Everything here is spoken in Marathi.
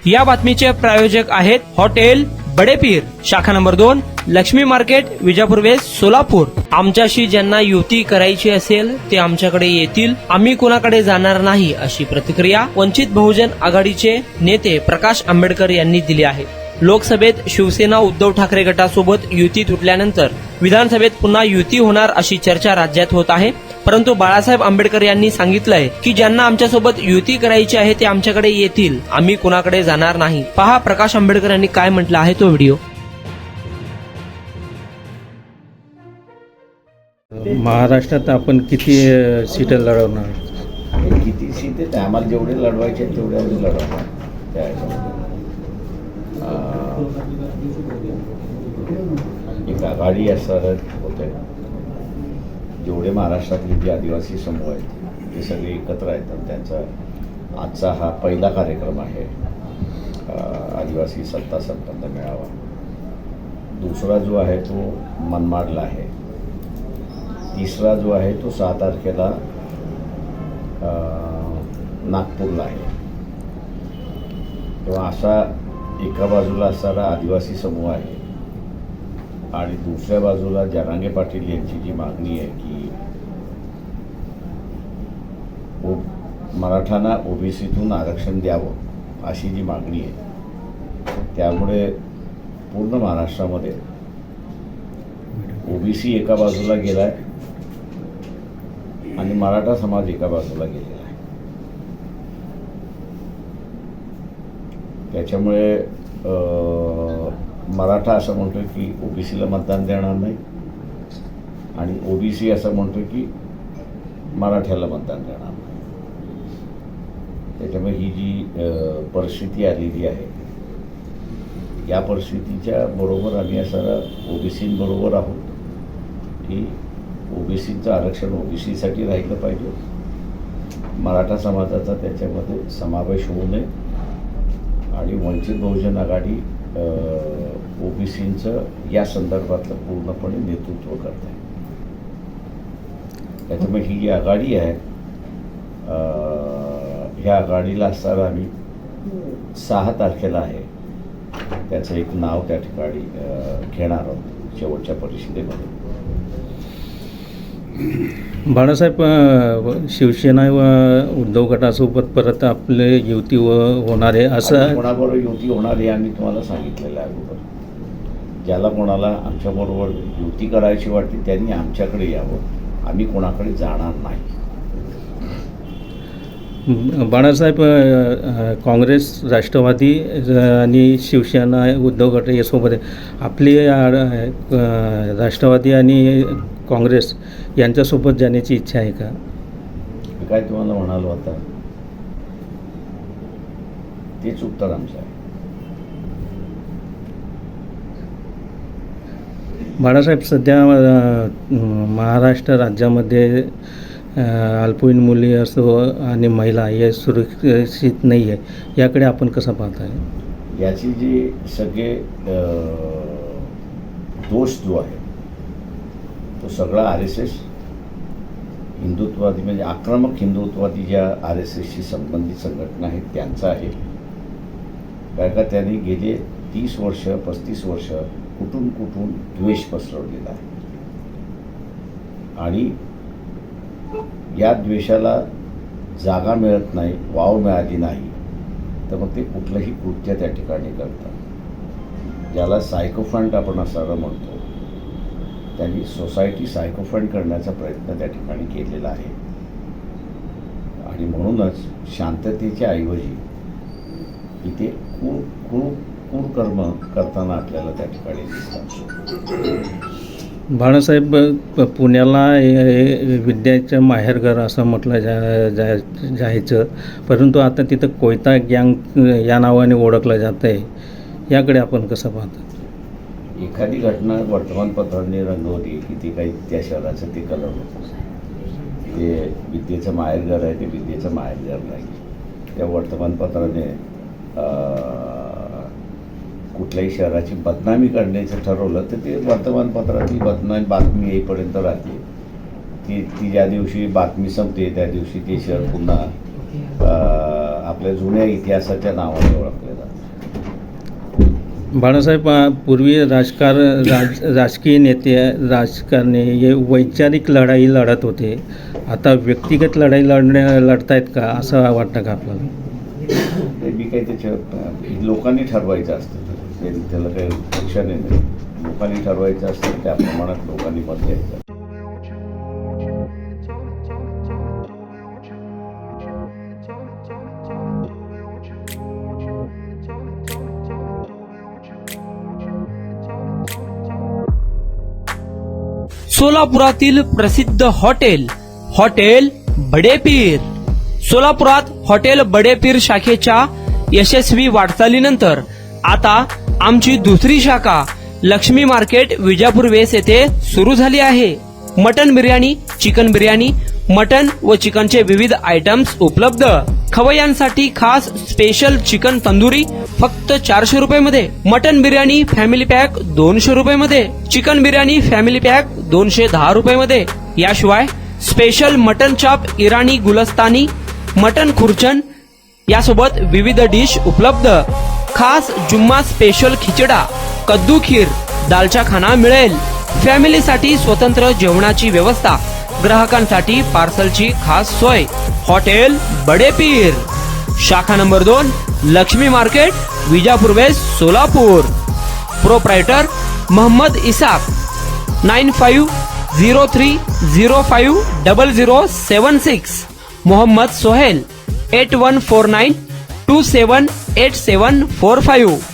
या बातमीचे प्रायोजक आहेत हॉटेल बडेपीर, शाखा number 2, Laxmi market, Vijapur west, Solapur. आमच्याशी ज्यांना युती करायची असेल ते आमच्याकडे येतील, आम्ही कोणाकडे जाणार नाही, अशी प्रतिक्रिया वंचित बहुजन आघाडीचे नेते प्रकाश आंबेडकर यांनी दिली आहे. लोकसभेत शिवसेना उद्धव ठाकरे गटासोबत युती तुटल्यानंतर विधानसभेत पुन्हा युती होणार अशी चर्चा राज्यात होत आहे. परंतु बाळासाहेब आंबेडकर यांनी सांगितलंय की ज्यांना आमच्यासोबत युती करायची आहे ते आमच्याकडे येतील, आम्ही कुणाकडे जाणार नाही. पहा प्रकाश आंबेडकर यांनी काय म्हटलं आहे तो व्हिडिओ. महाराष्ट्रात आपण किती सीट लढवणार? किती सीट आहेत आम्हाला जेवढे लढवायचे तेवढे आम्ही लढवणार. त्या ह्याच्यामध्ये एक आघाडी असणार होते. जेवढे महाराष्ट्रातले जे आदिवासी समूह आहेत ते सगळे एकत्र आहेत आणि त्यांचा आजचा हा पहिला कार्यक्रम आहे आदिवासी सत्ता संपन्न मेळावा. दुसरा जो आहे तो मनमाडला आहे. तिसरा जो आहे तो 6 तारखेला नागपूरला आहे. तेव्हा असा एका बाजूला असणारा आदिवासी समूह आहे आणि दुसऱ्या बाजूला जरांगे पाटील यांची जी मागणी आहे की मराठांना ओबीसीतून आरक्षण द्यावं अशी जी मागणी आहे, त्यामुळे पूर्ण महाराष्ट्रामध्ये ओबीसी एका बाजूला गेला आहे आणि मराठा समाज एका बाजूला गेलेला आहे. त्याच्यामुळे मराठा असं म्हणतो की ओबीसीला मतदान देणार नाही आणि ओबीसी असं म्हणतो की मराठ्याला मतदान देणार नाही. त्याच्यामुळे ही जी परिस्थिती आलेली आहे, या परिस्थितीच्या बरोबर आम्ही असं ओबीसींबरोबर आहोत की ओबीसीचं आरक्षण ओबीसीसाठी राहिलं पाहिजे, मराठा समाजाचा त्याच्यामध्ये समावेश होऊ नये आणि वंचित बहुजन आघाडी ओबीसींचं या संदर्भातलं पूर्णपणे नेतृत्व करत आहे. त्याच्यामुळे ही जी आघाडी आहे, ह्या आघाडीला असताना आम्ही 6 तारखेला आहे त्याचं एक नाव त्या ठिकाणी घेणार आहोत शेवटच्या परिषदेमध्ये. बाळासाहेब, शिवसेना व उद्धव गटासोबत परत आपले युती होणार आहे असं कोणाबरोबर युती होणार हे आम्ही तुम्हाला सांगितलेलं आहे अगोदर. ज्याला कोणाला आमच्याबरोबर युती करायची वाटते त्यांनी आमच्याकडे यावं, आम्ही कोणाकडे जाणार नाही. बाळासाहेब, काँग्रेस, राष्ट्रवादी आणि शिवसेना उद्धव गट यासोबत आपली राष्ट्रवादी आणि काँग्रेस यांच्यासोबत जाण्याची इच्छा आहे का? काय तुम्हाला म्हणालो आता तेच उत्तर आमचं आहे. बाळासाहेब, सध्या महाराष्ट्र राज्यामध्ये अल्पवयीन मुली असो आणि महिला हे सुरक्षित नाही आहे, याकडे आपण कसं पाहताय? याची जी सगळे दोष जो आहे तो सगळा RSS हिंदुत्ववादी म्हणजे आक्रमक हिंदुत्ववादी ज्या RSSशी संबंधित संघटना आहेत त्यांचा आहे. कारण का त्यांनी गेले 30 वर्ष 35 वर्ष कुठून द्वेष पसरवलेला आहे आणि या द्वेषाला जागा मिळत नाही, वाव मिळाली नाही तर मग ते कुठलंही कृत्य त्या ठिकाणी करतात. ज्याला सायकोफंट आपण असं म्हणतो, त्यांनी सोसायटी सायकोफंट करण्याचा प्रयत्न त्या ठिकाणी केलेला आहे आणि म्हणूनच शांततेच्या ऐवजी इथे कुकर्म करताना आपल्याला त्या ठिकाणी दिसतात. बाळासाहेब, पुण्याला विद्याचं माहेरघर असं म्हटलं जायचं, परंतु आता तिथं कोयता गँग या नावाने ओळखलं जातं आहे, याकडे आपण कसं पाहतो? एखादी घटना वर्तमानपत्रांनी रंगवली की ती काही त्या शहराचं ते कलर होतं. ते विद्येचं माहेरघर आहे, ते विद्येचं माहेरघर नाही. त्या वर्तमानपत्राने कुठल्याही शहराची बदनामी करण्याचं ठरवलं तर ते वर्तमानपत्राची बातमी येईपर्यंत राहते. ती ज्या दिवशी बातमी संपते त्या दिवशी ते शहर पुन्हा आपल्या जुन्या इतिहासाच्या नावाने ओळखले जाते. बाळासाहेब, पूर्वी राजकीय नेते राजकारणी हे वैचारिक लढाई लढत होते. आता व्यक्तिगत लढाई लढतायत का, असं वाटतं का आपल्याला? ते बी काही त्याच्या लोकांनी ठरवायचं असतं, त्याला काही पक्षा नाही. लोकांनी ठरवायचं असतं, त्या प्रमाणात लोकांनी मत द्यायचं. सोलापुरातील प्रसिद्ध हॉटेल बडेपीर. सोलापुरात हॉटेल बडेपीर शाखेच्या यशस्वी वाटचालीनंतर आता आमची दुसरी शाखा लक्ष्मी मार्केट विजापूर वेस येथे सुरू झाली आहे. Mutton biryani, chicken biryani, mutton व चिकनचे विविध आयटम्स उपलब्ध. खवय्यांसाठी खास स्पेशल चिकन तंदुरी फक्त 400 रुपये मध्ये. मटन बिर्याणी फॅमिली पॅक 200 रुपये मध्ये. चिकन बिर्याणी फॅमिली पॅक 210 रुपये मध्ये. याशिवाय स्पेशल मटन चाप, इराणी गुलस्तानी, मटन खुर्चन यासोबत विविध डिश उपलब्ध. खास जुम्मा स्पेशल खिचडा, कद्दू खीर, दालचा खाना मिळेल. फॅमिलीसाठी स्वतंत्र जेवणाची व्यवस्था, ग्राहकांसाठी पार्सलची खास सोय. हॉटेल बडेपीर, शाखा number 2, Laxmi market, Vijapur west, Solapur. Proprietor Mohammad Ishaq. 9503050076. Mohammad Sohail. 8149278745.